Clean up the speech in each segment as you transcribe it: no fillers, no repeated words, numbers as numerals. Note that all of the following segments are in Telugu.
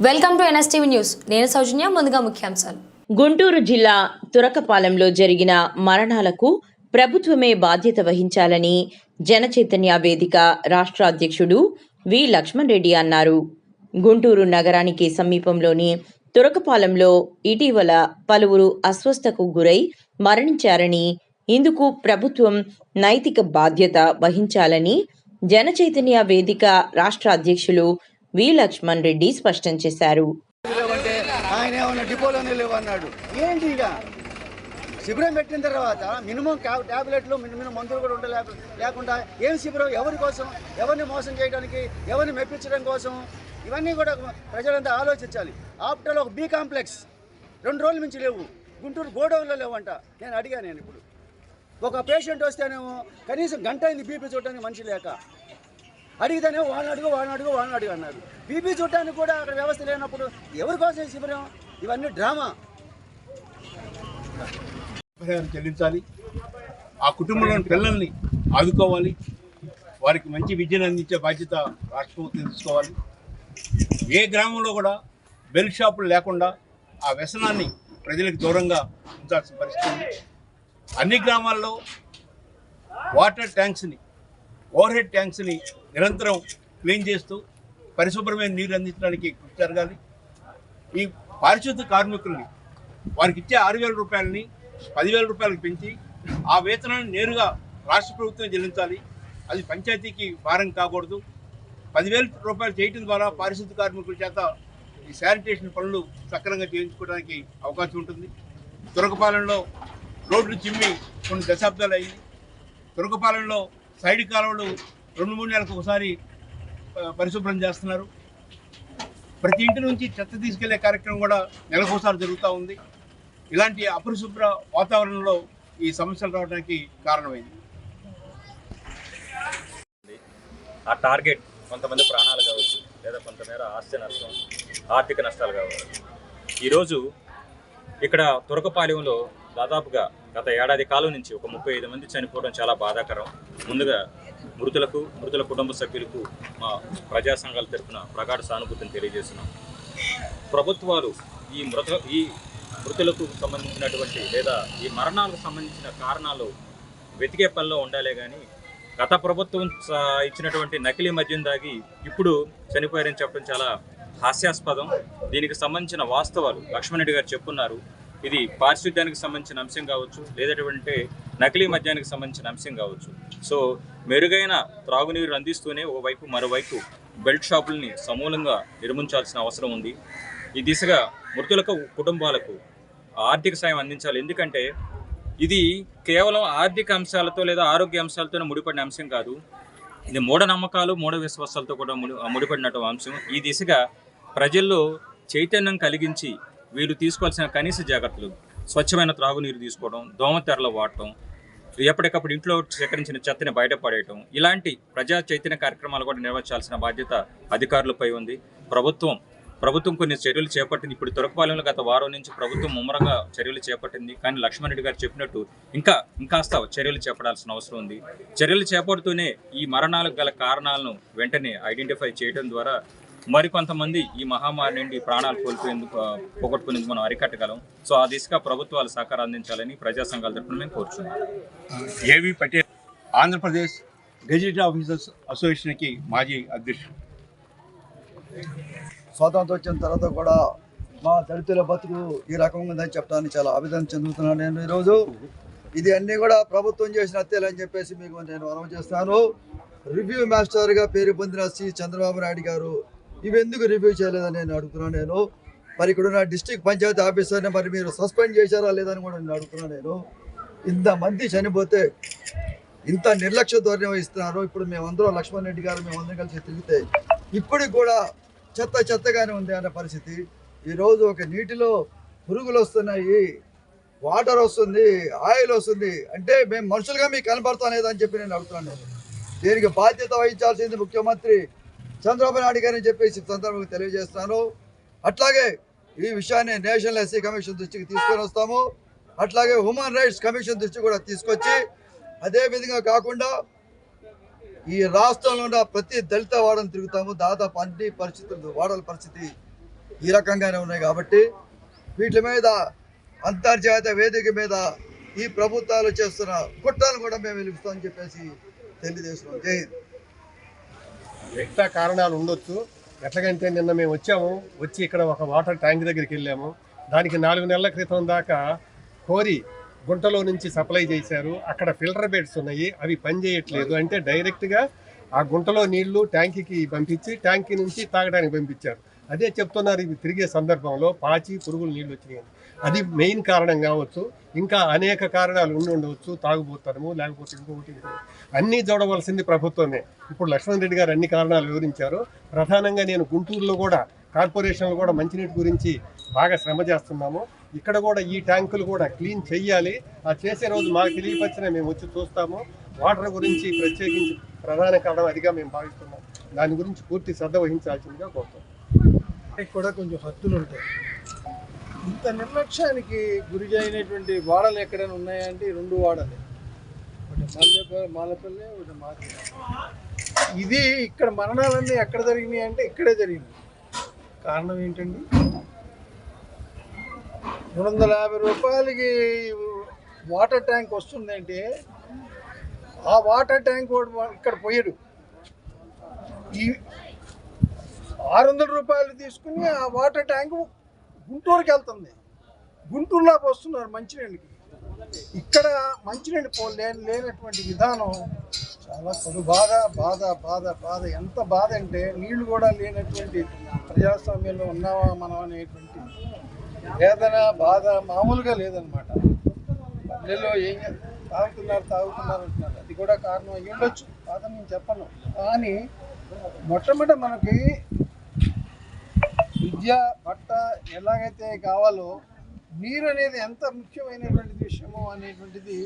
Welcome to NSTV news. నేను సౌజన్య. ముందుగా ముఖ్యాంశాలు. గుంటూరు జిల్లా తురకపాలెంలో జరిగిన మరణాలకు ప్రభుత్వమే బాధ్యత వహించాలని జనచైతన్య వేదిక రాష్ట్ర అధ్యక్షుడు వి లక్ష్మణ్ రెడ్డి అన్నారు. గుంటూరు నగరానికి సమీపంలోని తురకపాలెంలో ఇటీవల పలువురు అస్వస్థకు గురై మరణించారని, ఇందుకు ప్రభుత్వం నైతిక బాధ్యత వహించాలని జనచైతన్య వేదిక రాష్ట్ర అధ్యక్షులు వి లక్ష్మణ్ రెడ్డి స్పష్టం చేశారు. ఆయన ఏమన్నా డిపోలోనే లేవన్నాడు. ఏంటి ఇక శిబిరం పెట్టిన తర్వాత మినిమం ట్యాబ్లెట్లు మినిమం మందులు కూడా లేకుండా ఏం శిబిరం? ఎవరి కోసం? ఎవరిని మోసం చేయడానికి, ఎవరిని మెప్పించడం కోసం? ఇవన్నీ కూడా ప్రజలంతా ఆలోచించాలి. ఆఫ్టర్ ఒక బి కాంప్లెక్స్ 2 రోజుల నుంచి లేవు, గుంటూరు గోడౌన్లో లేవంట. నేను అడిగాను. ఇప్పుడు ఒక పేషెంట్ వస్తేనేమో కనీసం గంట అయింది బీపీ చూడటానికి మనిషి లేక. అడిగితేనే వాళ్ళని అడుగు అన్నారు. బీపీ చూడటానికి కూడా అక్కడ వ్యవస్థ లేనప్పుడు ఎవరి కోసం శిబిరం? ఇవన్నీ డ్రామా. చెల్లించాలి, ఆ కుటుంబంలోని పిల్లల్ని ఆదుకోవాలి, వారికి మంచి విద్యను అందించే బాధ్యత రాష్ట్ర ప్రభుత్వం తీసుకోవాలి. ఏ గ్రామంలో కూడా బెల్ట్ షాపులు లేకుండా ఆ వ్యసనాన్ని ప్రజలకు దూరంగా ఉంచాల్సిన పరిస్థితి. అన్ని గ్రామాల్లో వాటర్ ట్యాంక్స్ని, ఓవర్ హెడ్ ట్యాంక్స్ని నిరంతరం క్లీన్ చేస్తూ పరిశుభ్రమైన నీరు అందించడానికి కృషి జరగాలి. ఈ పారిశుద్ధ కార్మికుల్ని వారికి ఇచ్చే 6,000 రూపాయలని 10,000 రూపాయలకు పెంచి ఆ వేతనాన్ని నేరుగా రాష్ట్ర ప్రభుత్వం చెల్లించాలి. అది పంచాయతీకి భారం కాకూడదు. 10,000 రూపాయలు చేయటం ద్వారా పారిశుద్ధ కార్మికుల చేత ఈ శానిటేషన్ పనులు సక్రమంగా చేయించుకోవడానికి అవకాశం ఉంటుంది. తురకపాలెంలో రోడ్లు చిమ్మి కొన్ని దశాబ్దాలు అయ్యి, తురకపాలెంలో సైడ్ కాలువలు 2-3 నెలలకు ఒకసారి పరిశుభ్రం చేస్తున్నారు. ప్రతి ఇంటి నుంచి చెత్త తీసుకెళ్లే కార్యక్రమం కూడా నెలకోసారి జరుగుతూ ఉంది. ఇలాంటి అపరిశుభ్ర వాతావరణంలో ఈ సమస్యలు రావడానికి కారణమైంది. ఆ టార్గెట్ కొంతమంది ప్రాణాలు కావచ్చు, లేదా కొంతమేర ఆస్తి నష్టం, ఆర్థిక నష్టాలు కావచ్చు. ఈరోజు ఇక్కడ తురకపాలెంలో దాదాపుగా గత ఏడాది కాలం నుంచి ఒక 35 మంది చనిపోవడం చాలా బాధాకరం. ముందుగా మృతుల కుటుంబ సభ్యులకు మా ప్రజా సంఘాల తరఫున ప్రగాఢ సానుభూతిని తెలియజేస్తున్నాం. ప్రభుత్వాలు ఈ మృతులకు సంబంధించినటువంటి లేదా ఈ మరణాలకు సంబంధించిన కారణాలు వెతికే పనిలో ఉండాలే కానీ గత ప్రభుత్వం ఇచ్చినటువంటి నకిలీ మద్యం దాగి ఇప్పుడు చనిపోయారని చెప్పడం చాలా హాస్యాస్పదం. దీనికి సంబంధించిన వాస్తవాలు లక్ష్మణ్ రెడ్డి గారు చెప్పున్నారు. ఇది పారిశుద్ధ్యానికి సంబంధించిన అంశం కావచ్చు, లేదంటే నకిలీ మద్యానికి సంబంధించిన అంశం కావచ్చు. సో మెరుగైన త్రాగునీరు అందిస్తూనే ఓవైపు మరోవైపు బెల్ట్ షాపుల్ని సమూలంగా నిర్మించాల్సిన అవసరం ఉంది. ఈ దిశగా మృతులకు కుటుంబాలకు ఆర్థిక సాయం అందించాలి. ఎందుకంటే ఇది కేవలం ఆర్థిక అంశాలతో లేదా ఆరోగ్య అంశాలతోనే ముడిపడిన అంశం కాదు. ఇది మూఢనమ్మకాలు, మూఢ విశ్వాసాలతో కూడా ముడిపడినటువంటి అంశం. ఈ దిశగా ప్రజల్లో చైతన్యం కలిగించి వీరు తీసుకోవాల్సిన కనీస జాగ్రత్తలు స్వచ్ఛమైన త్రాగునీరు తీసుకోవడం, దోమతెరలు వాడటం, ఎప్పటికప్పుడు ఇంట్లో సేకరించిన చెత్తని బయటపడేయటం, ఇలాంటి ప్రజా చైతన్య కార్యక్రమాలు కూడా నిర్వహించాల్సిన బాధ్యత అధికారులపై ఉంది. ప్రభుత్వం కొన్ని చర్యలు చేపట్టింది. ఇప్పుడు తురకపాలెంలో గత వారం నుంచి ప్రభుత్వం ముమ్మరంగా చర్యలు చేపట్టింది. కానీ లక్ష్మణ్ రెడ్డి గారు చెప్పినట్టు ఇంకాస్త చర్యలు చేపడాల్సిన అవసరం ఉంది. చర్యలు చేపడుతూనే ఈ మరణాలకు గల కారణాలను వెంటనే ఐడెంటిఫై చేయడం ద్వారా మరికొంతమంది ఈ మహమ్మారి నుండి ప్రాణాలు పోగొట్టుకునేందుకు మనం అరికట్టగలం. సో ఆ దిశగా ప్రభుత్వాలు సహకారం అందించాలని ప్రజా సంఘాల తరఫున మేము కోరుచున్నాం. ఏవి పటేల్, ఆంధ్రప్రదేశ్ గెజిటెడ్ ఆఫీసర్స్ అసోసియేషన్కి మాజీ అధ్యక్షుడు. స్వాతంత్రం వచ్చిన తర్వాత కూడా మా దళితుల బతుకు ఈ రకంగా ఉందని చెప్పడానికి చాలా ఆవేదన చెందుతున్నాను నేను ఈరోజు. ఇది అన్నీ కూడా ప్రభుత్వం చేసిన హత్యలు అని చెప్పేసి మీకు నేను మనవి చేస్తాను. రివ్యూ మాస్టర్గా పేరు పొందిన శ్రీ చంద్రబాబు నాయుడు గారు ఇవి ఎందుకు రివ్యూ చేయలేదని నేను అడుగుతున్నాను. నేను మరి ఇక్కడున్న డిస్ట్రిక్ట్ పంచాయతీ ఆఫీసర్ని మరి మీరు సస్పెండ్ చేశారా లేదని కూడా నేను అడుగుతున్నాను. నేను ఇంతమంది చనిపోతే ఇంత నిర్లక్ష్య ధోరణి వహిస్తున్నారు. ఇప్పుడు మేమందరం లక్ష్మణ్ రెడ్డి గారు మేమందరం కలిసి తిరిగితే ఇప్పటికి కూడా చెత్తగానే ఉంది అనే పరిస్థితి. ఈరోజు ఒక నీటిలో పురుగులు వస్తున్నాయి, వాటర్ వస్తుంది, ఆయిల్ వస్తుంది అంటే మేము మనుషులుగా మీకు కనబడతాం లేదని చెప్పి నేను అడుగుతున్నాను. దీనికి బాధ్యత వహించాల్సింది ముఖ్యమంత్రి చంద్రబాబు నాయుడు గారిని చెప్పేసి సందర్భంగా తెలియజేస్తాను. అట్లాగే ఈ విషయాన్ని నేషనల్ ఎస్సీ కమిషన్ దృష్టికి తీసుకొని వస్తాము. అట్లాగే హ్యూమన్ రైట్స్ కమిషన్ దృష్టి కూడా తీసుకొచ్చి అదే విధంగా కాకుండా ఈ రాష్ట్రంలో ఉన్న ప్రతి దళిత వాడని తిరుగుతాము. దాదాపు అన్ని పరిస్థితులు వాడల పరిస్థితి ఈ రకంగానే ఉన్నాయి. కాబట్టి వీటి మీద అంతర్జాతీయ వేదిక మీద ఈ ప్రభుత్వాలు చేస్తున్న కుట్రలు కూడా మేము వెలుగుతామని చెప్పేసి తెలియజేస్తున్నాం. జై హింద్. మిగతా కారణాలు ఉండొచ్చు. ఎట్లాగంటే నిన్న మేము వచ్చి ఇక్కడ ఒక వాటర్ ట్యాంక్ దగ్గరికి వెళ్ళాము. దానికి 4 నెలల క్రితం దాకా కోరి గుంటలో నుంచి సప్లై చేశారు. అక్కడ ఫిల్టర్ బెడ్స్ ఉన్నాయి, అవి పనిచేయట్లేదు. అంటే డైరెక్ట్గా ఆ గుంటలో నీళ్లు ట్యాంకీకి పంపించి ట్యాంకీ నుంచి తాగడానికి పంపించారు. అదే చెప్తున్నారు, ఇది తిరిగే సందర్భంలో పాచి పురుగులు నీళ్లు వచ్చినాయి. అది మెయిన్ కారణం కావచ్చు. ఇంకా అనేక కారణాలు ఉండవచ్చు, తాగుబోతాము, లేకపోతే ఇంకొకటి అన్నీ చూడవలసింది ప్రభుత్వమే. ఇప్పుడు లక్ష్మణ్ రెడ్డి గారు అన్ని కారణాలు వివరించారు. ప్రధానంగా నేను గుంటూరులో కూడా కార్పొరేషన్లు కూడా మంచినీటి గురించి బాగా శ్రమ చేస్తున్నాము. ఇక్కడ కూడా ఈ ట్యాంకులు కూడా క్లీన్ చెయ్యాలి. ఆ చేసే రోజు మాకు తెలియపరిచిన మేము వచ్చి చూస్తాము. వాటర్ గురించి ప్రత్యేకించి ప్రధాన కారణం అదిగా మేము భావిస్తున్నాం. దాని గురించి పూర్తి శ్రద్ధ వహించాల్సిందిగా కోరుతాం. కూడా కొంచెం హద్దులు ఉంటాయి. ఇంత నిర్లక్ష్యానికి గురి అయినటువంటి వాడలు ఎక్కడైనా ఉన్నాయంటే 2 వాడలే, ఒకటి మాలపల్లి, ఒకటి మాది. ఇది ఇక్కడ మరణాలన్నీ ఎక్కడ జరిగినాయి అంటే ఇక్కడే జరిగింది. కారణం ఏంటండి? 250 రూపాయలకి వాటర్ ట్యాంక్ వస్తుందంటే ఆ వాటర్ ట్యాంక్ ఇక్కడ పోయాడు. ఈ 600 రూపాయలు తీసుకుని ఆ వాటర్ ట్యాంకు గుంటూరుకి వెళ్తుంది. గుంటూరులోకి వస్తున్నారు మంచినీళ్ళకి. ఇక్కడ మంచినీళ్ళు లేనటువంటి విధానం చాలా కడు బాధ బాధ బాధ బాధ. ఎంత బాధ అంటే నీళ్లు కూడా లేనటువంటి ప్రజాస్వామ్యంలో ఉన్నావా మనం అనేటువంటి వేదన బాధ మామూలుగా లేదనమాట. పల్లెల్లో ఏం తాగుతున్నారు అంటున్నారు. అది కూడా కారణం అయ్యి ఉండొచ్చు, కాదని నేను చెప్పను. కానీ మొట్టమొదట మనకి విద్య, బట్ట ఎలాగైతే కావాలో నీరు అనేది ఎంత ముఖ్యమైనటువంటి విషయమో అనేటువంటిది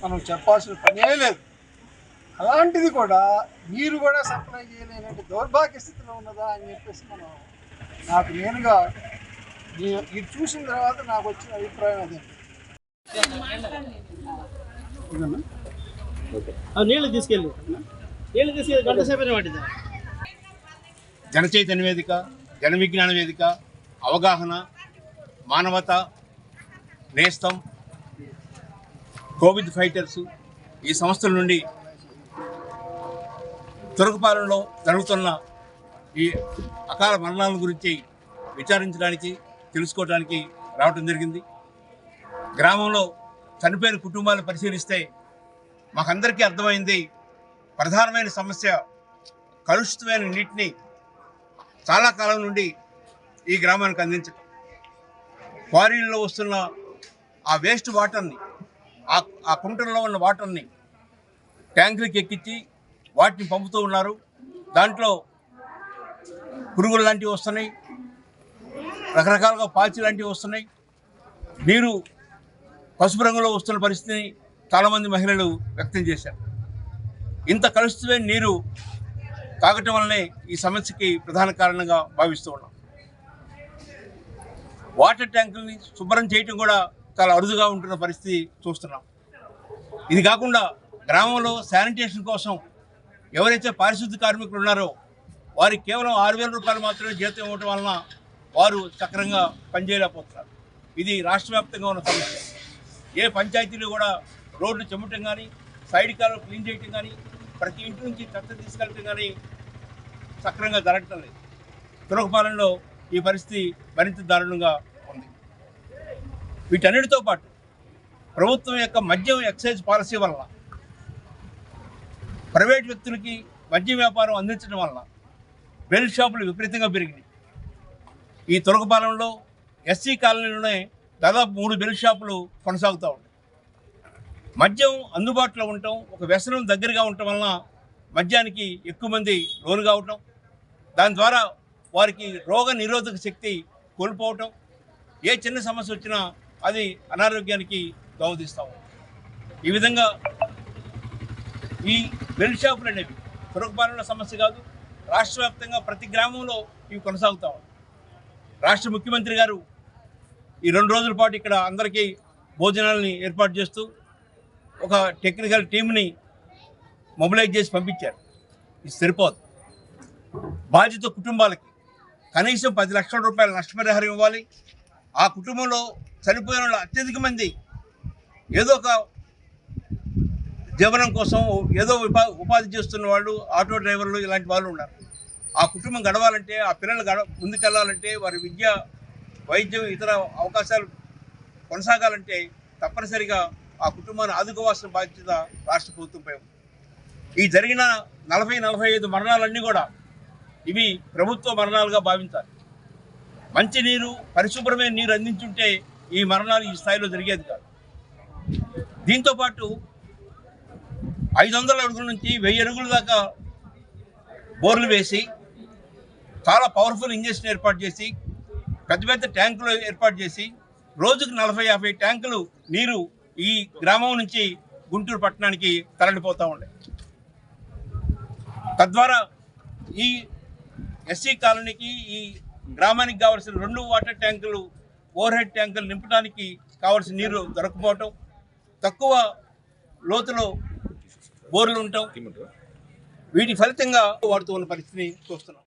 మనం చెప్పాల్సిన పనే లేదు. అలాంటిది కూడా నీరు కూడా సప్లై చేయలేనటువంటి దౌర్భాగ్య స్థితిలో ఉన్నదా అని చెప్పేసి నాకు నేనుగా ఇది చూసిన తర్వాత నాకు వచ్చిన అభిప్రాయం అదే. నీళ్ళు తీసుకెళ్ళి గంట సేపు పట్టింది. జనచైతన్య వేదిక, జన విజ్ఞాన వేదిక, అవగాహన, మానవత, నేస్తం, కోవిడ్ ఫైటర్స్ ఈ సంస్థల నుండి తురకపాలెంలో జరుగుతున్న ఈ అకాల మరణాల గురించి విచారించడానికి, తెలుసుకోవడానికి రావటం జరిగింది. గ్రామంలో చనిపోయిన కుటుంబాలను పరిశీలిస్తే మాకందరికీ అర్థమైంది, ప్రధానమైన సమస్య కలుషితమైన నీటిని చాలా కాలం నుండి ఈ గ్రామానికి అందించడం. క్వారీల్లో వస్తున్న ఆ వేస్ట్ వాటర్ని, ఆ కుంటల్లో ఉన్న వాటర్ని ట్యాంకులకి ఎక్కించి వాటిని పంపుతూ ఉన్నారు. దాంట్లో పురుగులు లాంటివి వస్తున్నాయి, రకరకాలుగా పాచి లాంటివి వస్తున్నాయి. నీరు పసుపు రంగులో వస్తున్న పరిస్థితిని చాలామంది మహిళలు వ్యక్తం చేశారు. ఇంత కలుషితమైన నీరు తాగటం వల్లనే ఈ సమస్యకి ప్రధాన కారణంగా భావిస్తూ ఉన్నాం. వాటర్ ట్యాంకుల్ని శుభ్రం చేయటం కూడా చాలా అరుదుగా ఉంటున్న పరిస్థితి చూస్తున్నాం. ఇది కాకుండా గ్రామంలో శానిటేషన్ కోసం ఎవరైతే పారిశుద్ధ్య కార్మికులు ఉన్నారో వారికి కేవలం 6,000 రూపాయలు మాత్రమే జీతం ఇవ్వటం వలన వారు చక్రంగా పనిచేయలేకపోతున్నారు. ఇది రాష్ట్ర వ్యాప్తంగా ఉన్న సమస్య. ఏ పంచాయతీలు కూడా రోడ్లు చెమ్మటం కానీ, సైడ్ కాలు క్లీన్ చేయటం కానీ, ప్రతి ఇంటి నుంచి చెత్త తీసుకెళ్ళటం కానీ సక్రమంగా జరగటం లేదు. తురకపాలెంలో ఈ పరిస్థితి మరింత దారుణంగా ఉంది. వీటన్నిటితో పాటు ప్రభుత్వం యొక్క మద్యం ఎక్సైజ్ పాలసీ వలన ప్రైవేట్ వ్యక్తులకి మద్యం వ్యాపారం అందించడం వలన బెల్ షాపులు విపరీతంగా పెరిగినాయి. ఈ తురకపాలెంలో ఎస్సీ కాలనీలోనే దాదాపు 3 బెల్ షాపులు కొనసాగుతూ ఉంటాయి. మద్యం అందుబాటులో ఉండటం, ఒక వ్యసనం దగ్గరగా ఉండటం వలన మద్యానికి ఎక్కువ మంది లోను కావటం, దాని ద్వారా వారికి రోగ నిరోధక శక్తి కోల్పోవటం, ఏ చిన్న సమస్య వచ్చినా అది అనారోగ్యానికి దోహదిస్తాం. ఈ విధంగా ఈ బెల్ షాపులు అనేవి తురకపాలెంలో సమస్య కాదు, రాష్ట్ర వ్యాప్తంగా ప్రతి గ్రామంలో ఇవి కొనసాగుతూ ఉన్నాయి. రాష్ట్ర ముఖ్యమంత్రి గారు ఈ 2 రోజుల పాటు ఇక్కడ అందరికీ భోజనాలని ఏర్పాటు చేస్తూ ఒక టెక్నికల్ టీంని మొబిలైజ్ చేసి పంపించారు. ఇది సరిపోదు. బాధిత కుటుంబాలకి కనీసం 10 లక్షల రూపాయల నష్టపరిహారం ఇవ్వాలి. ఆ కుటుంబంలో చనిపోయిన వాళ్ళు అత్యధిక మంది ఏదో ఒక జీవనం కోసం ఏదో ఉపాధి చేస్తున్న వాళ్ళు, ఆటో డ్రైవర్లు ఇలాంటి వాళ్ళు ఉన్నారు. ఆ కుటుంబం గడవాలంటే, ఆ పిల్లలు ముందుకెళ్ళాలంటే, వారి విద్య, వైద్యం, ఇతర అవకాశాలు కొనసాగాలంటే తప్పనిసరిగా ఆ కుటుంబాన్ని ఆదుకోవాల్సిన బాధ్యత రాష్ట్ర ప్రభుత్వంపై ఉంది. ఈ జరిగిన 40-45 మరణాలన్నీ కూడా ఇవి ప్రభుత్వ మరణాలుగా భావించాలి. మంచినీరు, పరిశుభ్రమైన నీరు అందించుంటే ఈ మరణాలు ఈ స్థాయిలో జరిగేది కాదు. దీంతోపాటు 500 అడుగుల నుంచి 1000 అడుగుల దాకా బోర్లు వేసి, చాలా పవర్ఫుల్ ఇంజక్షన్ ఏర్పాటు చేసి, పెద్ద పెద్ద ట్యాంకులు ఏర్పాటు చేసి, రోజుకు 40-50 ట్యాంకులు నీరు ఈ గ్రామం నుంచి గుంటూరు పట్టణానికి తరలిపోతూ ఉండే. తద్వారా ఈ ఎస్సీ కాలనీకి, ఈ గ్రామానికి కావాల్సిన 2 వాటర్ ట్యాంకులు, ఓవర్ హెడ్ ట్యాంకులు నింపడానికి కావాల్సిన నీరు దొరకపోవటం, తక్కువ లోతులో బోర్లు ఉండటం, వీటి ఫలితంగా వాడుతూ ఉన్న పరిస్థితిని చూస్తున్నాం.